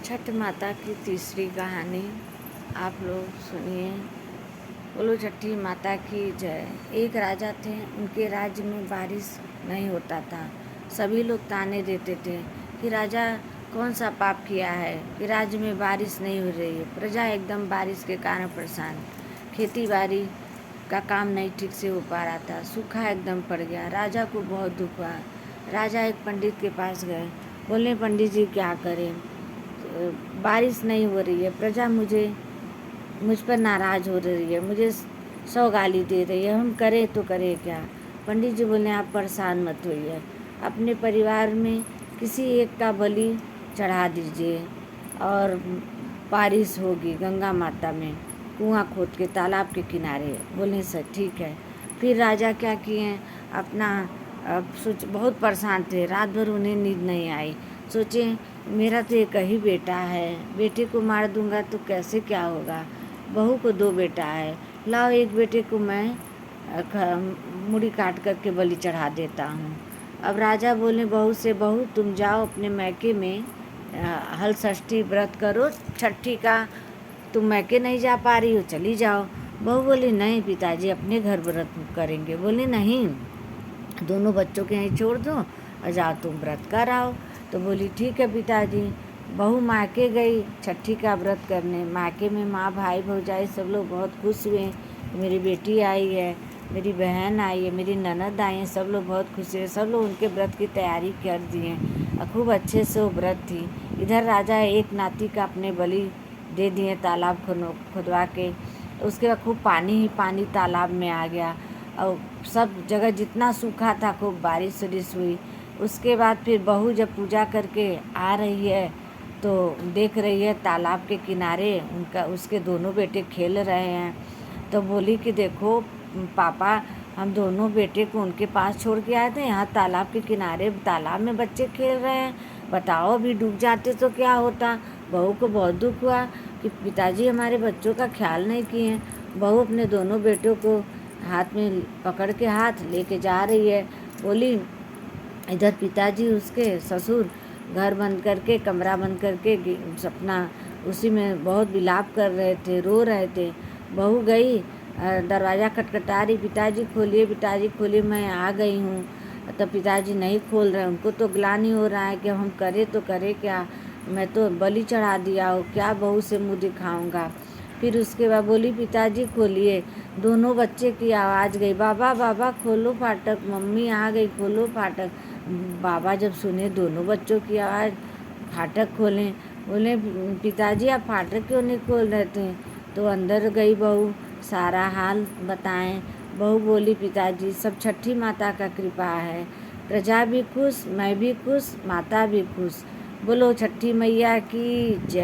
छठ माता की तीसरी कहानी आप लोग सुनिए। बोलो छठी माता की जय। एक राजा थे, उनके राज्य में बारिश नहीं होता था। सभी लोग ताने देते थे कि राजा कौन सा पाप किया है कि राज्य में बारिश नहीं हो रही है। प्रजा एकदम बारिश के कारण परेशान। खेती बाड़ी का काम नहीं ठीक से हो पा रहा था, सूखा एकदम पड़ गया। राजा को बहुत दुख हुआ। राजा एक पंडित के पास गए, बोले पंडित जी क्या करें, बारिश नहीं हो रही है, प्रजा मुझ पर नाराज़ हो रही है, मुझे 100 गाली दे रही है, हम करें तो करें क्या। पंडित जी बोले आप परेशान मत होइए, अपने परिवार में किसी एक का बलि चढ़ा दीजिए और बारिश होगी गंगा माता में, कुआं खोद के तालाब के किनारे। बोले सर ठीक है। फिर राजा क्या किए, अपना सोच बहुत परेशान थे, रात भर उन्हें नींद नहीं आई। सोचे मेरा तो एक ही बेटा है, बेटे को मार दूंगा तो कैसे क्या होगा, बहू को 2 बेटा है, लाओ एक बेटे को मैं मुड़ी काट करके बलि चढ़ा देता हूँ। अब राजा बोले बहू से, बहू तुम जाओ अपने मैके में हल षष्ठी व्रत करो, छठी का तुम मैके नहीं जा पा रही हो, चली जाओ। बहू बोली नहीं पिताजी अपने घर व्रत करेंगे। बोले नहीं, दोनों बच्चों के यहीं छोड़ दो और जाओ तुम व्रत कर आओ। तो बोली ठीक है पिताजी। बहू मायके गई छठी का व्रत करने। मायके में माँ भाई भौजाई सब लोग बहुत खुश हुए, मेरी बेटी आई है, मेरी बहन आई है, मेरी ननद आई है, सब लोग बहुत खुश हुए। सब लोग उनके व्रत की तैयारी कर दिए और खूब अच्छे से वो व्रत थी। इधर राजा एक नाती का अपने बलि दे दिए तालाब खुदवा के। उसके बाद खूब पानी ही पानी तालाब में आ गया और सब जगह जितना सूखा था खूब बारिश वारिश हुई। उसके बाद फिर बहू जब पूजा करके आ रही है तो देख रही है तालाब के किनारे उसके दोनों बेटे खेल रहे हैं। तो बोली कि देखो पापा, हम दोनों बेटे को उनके पास छोड़ के आए थे, यहाँ तालाब के किनारे तालाब में बच्चे खेल रहे हैं, बताओ अभी डूब जाते तो क्या होता। बहू को बहुत दुख हुआ कि पिताजी हमारे बच्चों का ख्याल नहीं किए। बहू अपने दोनों बेटों को हाथ में पकड़ के हाथ लेके जा रही है। बोली इधर पिताजी उसके ससुर घर बंद करके कमरा बंद करके अपना उसी में बहुत विलाप कर रहे थे, रो रहे थे। बहू गई दरवाज़ा खटखटा रही, पिताजी खोलिए मैं आ गई हूँ। तब पिताजी नहीं खोल रहे, उनको तो ग्लानि हो रहा है कि हम करें तो करें क्या, मैं तो बलि चढ़ा दिया हो, क्या बहू से मुँह दिखाऊंगा। फिर उसके बाद बोली पिताजी खोलिए। दोनों बच्चे की आवाज़ गई, बाबा बाबा खोलो फाटक, मम्मी आ गई खोलो फाटक। बाबा जब सुने दोनों बच्चों की आवाज़, फाटक खोलें। बोले पिताजी आप फाटक क्यों नहीं खोल रहे थे। तो अंदर गई बहू, सारा हाल बताएं। बहू बोली पिताजी सब छठी माता का कृपा है, प्रजा भी खुश, मैं भी खुश, माता भी खुश। बोलो छठी मैया की जय।